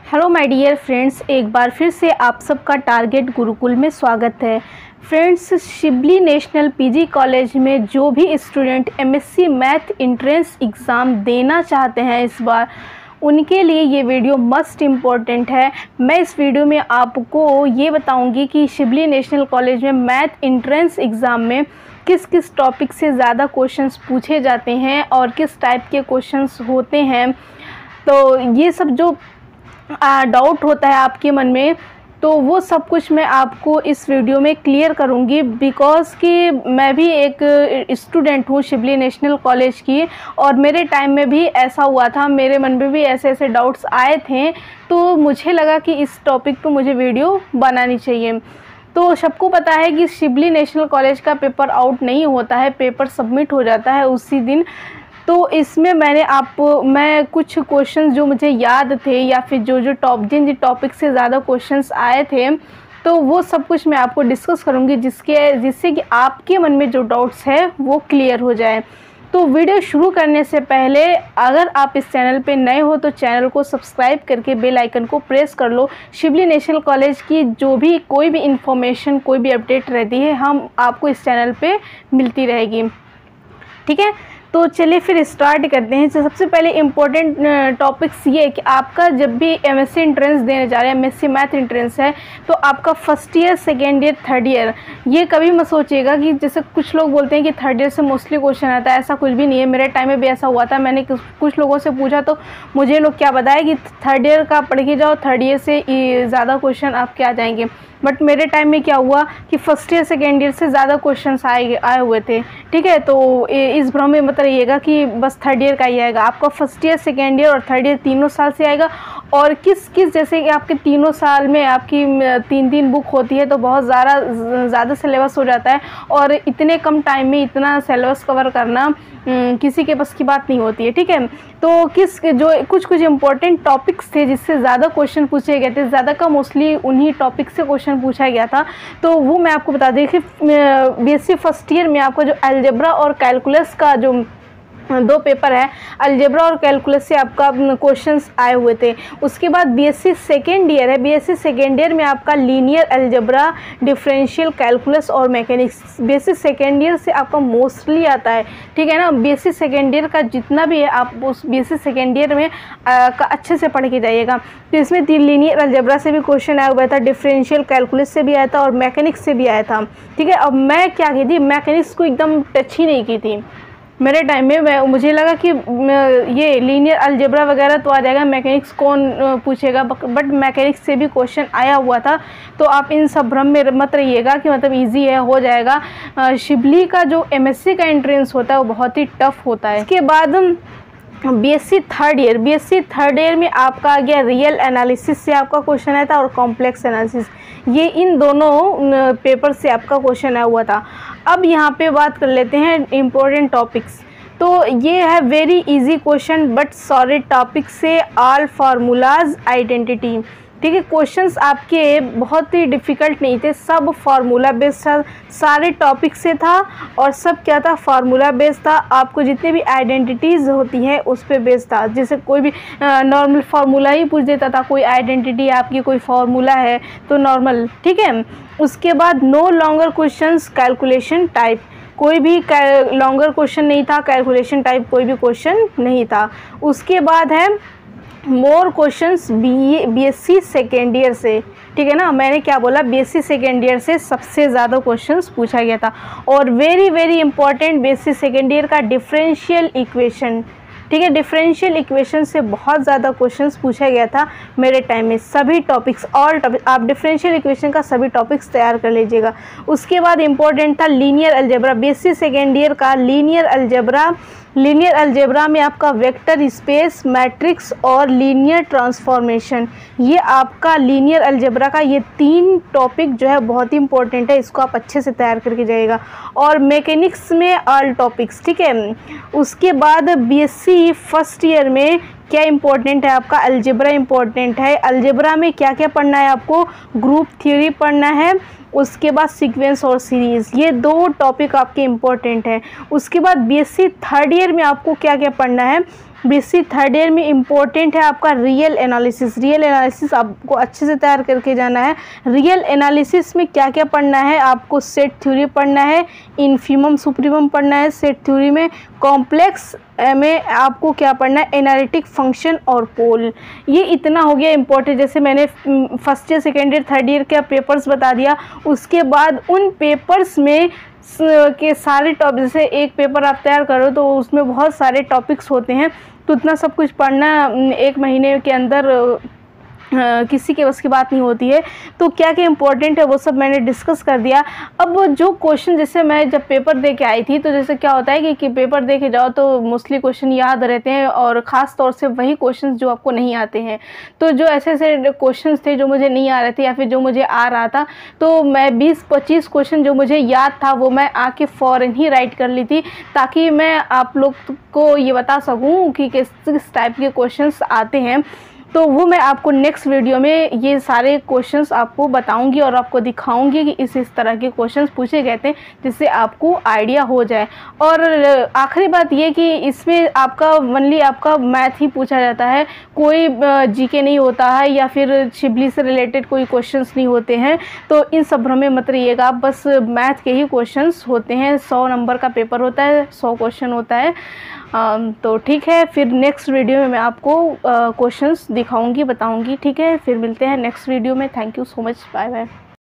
Hello my dear friends, एक बार फिर से आप सबका टारगेट गुरुकुल में स्वागत है। Friends, Shibli national PG college में जो भी student MSc math entrance exam देना चाहते हैं इस बार, उनके लिए ये वीडियो मस्ट इम्पॉर्टेंट है। मैं इस वीडियो में आपको ये बताऊंगी कि शिबली नेशनल कॉलेज में मैथ एंट्रेंस एग्ज़ाम में किस किस टॉपिक से ज़्यादा क्वेश्चंस पूछे जाते हैं और किस टाइप के क्वेश्चंस होते हैं। तो ये सब जो डाउट होता है आपके मन में, तो वो सब कुछ मैं आपको इस वीडियो में क्लियर करूंगी। बिकॉज़ कि मैं भी एक स्टूडेंट हूँ शिबली नेशनल कॉलेज की, और मेरे टाइम में भी ऐसा हुआ था, मेरे मन में भी ऐसे ऐसे डाउट्स आए थे। तो मुझे लगा कि इस टॉपिक पे मुझे वीडियो बनानी चाहिए। तो सबको पता है कि शिबली नेशनल कॉलेज का पेपर आउट नहीं होता है, पेपर सबमिट हो जाता है उसी दिन। तो इसमें मैं कुछ क्वेश्चन जो मुझे याद थे, या फिर जिन टॉपिक से ज़्यादा क्वेश्चंस आए थे, तो वो सब कुछ मैं आपको डिस्कस करूँगी, जिससे कि आपके मन में जो डाउट्स है वो क्लियर हो जाए। तो वीडियो शुरू करने से पहले अगर आप इस चैनल पे नए हो तो चैनल को सब्सक्राइब करके बेल आइकन को प्रेस कर लो। शिबली नेशनल कॉलेज की जो भी कोई भी इंफॉर्मेशन, कोई भी अपडेट रहती है, हम आपको इस चैनल पे मिलती रहेगी। ठीक है, तो चलिए फिर स्टार्ट करते हैं। तो सबसे पहले इम्पोर्टेंट टॉपिक्स ये है कि आपका जब भी एमएससी एंट्रेंस देने जा रहे हैं, एमएससी मैथ एंट्रेंस है, तो आपका first year, second year, third year, ये कभी मत सोचिएगा कि जैसे कुछ लोग बोलते हैं कि थर्ड ईयर से मोस्टली क्वेश्चन आता है। ऐसा कुछ भी नहीं है। मेरे टाइम में भी ऐसा हुआ था। मैंने कुछ लोगों से पूछा तो मुझे लोग क्या बताया कि थर्ड ईयर का पढ़ के जाओ, थर्ड ईयर से ज़्यादा क्वेश्चन आपके आ जाएंगे। बट मेरे टाइम में क्या हुआ कि फर्स्ट ईयर, सेकेंड ईयर से ज़्यादा क्वेश्चंस आए हुए थे। ठीक है, तो इस भ्रम में मत रहिएगा कि बस थर्ड ईयर का ही आएगा। आपका फर्स्ट ईयर, सेकेंड ईयर और थर्ड ईयर तीनों साल से आएगा। और किस जैसे कि आपके तीनों साल में आपकी 3 बुक होती है, तो बहुत ज़्यादा सिलेबस हो जाता है, और इतने कम टाइम में इतना सिलेबस कवर करना किसी के बस की बात नहीं होती है। ठीक है, तो कुछ इंपॉर्टेंट टॉपिक्स थे जिससे ज़्यादा क्वेश्चन पूछे गए थे, ज़्यादा का मोस्टली उन्हीं टॉपिक से क्वेश्चन पूछा गया था। तो वो मैं आपको बता दें कि बीएससी फर्स्ट ईयर में आपका जो अलजेब्रा और कैलकुलस का जो 2 पेपर है, अलजेब्रा और कैलकुलस से आपका क्वेश्चंस आए हुए थे। उसके बाद बीएससी सेकेंड ईयर है, बीएससी सेकेंड ईयर में आपका लीनियर अलजेब्रा, डिफरेंशियल कैलकुलस और मैकेनिक्स बीएससी सेकेंड ईयर से आपका मोस्टली आता है। ठीक है ना, बीएससी सेकेंड ईयर का जितना भी है आप उस बीएससी सेकेंड ईयर में का अच्छे से पढ़ के जाइएगा। तो इसमें लीनियर अलजेब्रा से भी क्वेश्चन आया हुआ था, डिफरेंशियल कैलकुलस से भी आया था और मैकेनिक्स से भी आया था। ठीक है, अब मैं क्या की थी, मैकेनिक्स को एकदम टच ही नहीं की थी मेरे टाइम में। मुझे लगा कि ये लीनियर अलजेब्रा वगैरह तो आ जाएगा, मैकेनिक्स कौन पूछेगा। बट मैकेनिक्स से भी क्वेश्चन आया हुआ था। तो आप इन सब भ्रम में मत रहिएगा कि मतलब इजी है, हो जाएगा। शिबली का जो एमएससी का एंट्रेंस होता है वो बहुत ही टफ होता है। इसके बाद बीएससी थर्ड ईयर में आपका आ गया रियल एनालिसिस से आपका क्वेश्चन आया था, और कॉम्प्लेक्स एनालिसिस। ये इन दोनों पेपर से आपका क्वेश्चन आया हुआ था। अब यहाँ पे बात कर लेते हैं इम्पोर्टेंट टॉपिक्स। तो ये है very easy question but solid topic से ऑल फार्मूलाज आइडेंटिटी। ठीक है, क्वेश्चंस आपके बहुत ही डिफ़िकल्ट नहीं थे, सब फार्मूला बेस्ड था, सारे टॉपिक से था, और सब क्या था, फार्मूला बेस्ड था। आपको जितने भी आइडेंटिटीज़ होती हैं उस पे बेस्ड था। जैसे कोई भी नॉर्मल फार्मूला ही पूछ देता था, कोई आइडेंटिटी आपकी, कोई फार्मूला है तो नॉर्मल। ठीक है, उसके बाद no longer questions calculation type, कोई भी लॉन्गर क्वेश्चन नहीं था, कैलकुलेशन टाइप कोई भी क्वेश्चन नहीं था। उसके बाद है more questions BSc second year से। ठीक है ना, मैंने क्या बोला, बीएससी सेकेंड ईयर से सबसे ज़्यादा क्वेश्चंस पूछा गया था। और very important BSc second year का डिफरेंशियल इक्वेशन। ठीक है, डिफरेंशियल इक्वेशन से बहुत ज़्यादा क्वेश्चंस पूछा गया था मेरे टाइम में। सभी टॉपिक्स, ऑल टॉपिक, आप डिफरेंशियल इक्वेशन का सभी टॉपिक्स तैयार कर लीजिएगा। उसके बाद इंपॉर्टेंट था linear algebra, BSc second year का लीनियर अलजेब्रा। लीनियर अलजेब्रा में आपका वेक्टर स्पेस, मैट्रिक्स और लीनियर ट्रांसफॉर्मेशन, ये आपका लीनियर अलजेब्रा का ये 3 टॉपिक जो है बहुत ही इंपॉर्टेंट है। इसको आप अच्छे से तैयार करके जाइएगा। और मैकेनिक्स में ऑल टॉपिक्स। ठीक है, उसके बाद बीएससी फर्स्ट ईयर में क्या इंपॉर्टेंट है आपका, अलजेब्रा इंपॉर्टेंट है। अलजेब्रा में क्या क्या पढ़ना है आपको, ग्रुप थ्योरी पढ़ना है, उसके बाद सीक्वेंस और सीरीज़, ये 2 टॉपिक आपके इम्पोर्टेंट हैं। उसके बाद बीएससी थर्ड ईयर में आपको क्या क्या पढ़ना है। बीएससी थर्ड ईयर में इम्पोर्टेंट है आपका रियल एनालिसिस। रियल एनालिसिस आपको अच्छे से तैयार करके जाना है। रियल एनालिसिस में क्या क्या पढ़ना है, आपको सेट थ्योरी पढ़ना है, इन्फीमम सुप्रीमम पढ़ना है सेट थ्योरी में, कॉम्प्लेक्स में आपको क्या पढ़ना है, एनालिटिक फंक्शन और पोल। ये इतना हो गया इम्पोर्टेंट। जैसे मैंने first year second year third year का पेपर्स बता दिया। उसके बाद उन पेपर्स में के सारे टॉपिक, जैसे एक पेपर आप तैयार करो तो उसमें बहुत सारे टॉपिक्स होते हैं, तो उतना सब कुछ पढ़ना 1 महीने के अंदर किसी के बस की बात नहीं होती है। तो क्या क्या इम्पोर्टेंट है वो सब मैंने डिस्कस कर दिया। अब जो क्वेश्चन, जैसे मैं जब पेपर दे के आई थी तो जैसे क्या होता है कि पेपर दे के जाओ तो मोस्टली क्वेश्चन याद रहते हैं, और ख़ास तौर से वही क्वेश्चन जो आपको नहीं आते हैं। तो जो ऐसे ऐसे क्वेश्चन थे जो मुझे नहीं आ रहे थे या फिर जो मुझे आ रहा था, तो मैं 20-25 क्वेश्चन जो मुझे याद था वो मैं आके फ़ौरन ही राइट कर ली थी, ताकि मैं आप लोग को ये बता सकूँ कि किस टाइप के क्वेश्चंस आते हैं। तो वो मैं आपको नेक्स्ट वीडियो में ये सारे क्वेश्चंस आपको बताऊंगी और आपको दिखाऊंगी कि इस तरह के क्वेश्चंस पूछे गए थे, जिससे आपको आइडिया हो जाए। और आखिरी बात ये कि इसमें आपका ओनली आपका मैथ ही पूछा जाता है, कोई जीके नहीं होता है या फिर शिबली से रिलेटेड कोई क्वेश्चंस नहीं होते हैं। तो इन सब भ्रम में मत रहिएगा, बस मैथ के ही क्वेश्चंस होते हैं। 100 नंबर का पेपर होता है, 100 क्वेश्चन होता है। तो ठीक है, फिर नेक्स्ट वीडियो में मैं आपको क्वेश्चंस दिखाऊंगी, बताऊंगी। ठीक है, फिर मिलते हैं नेक्स्ट वीडियो में। Thank you so much, bye bye.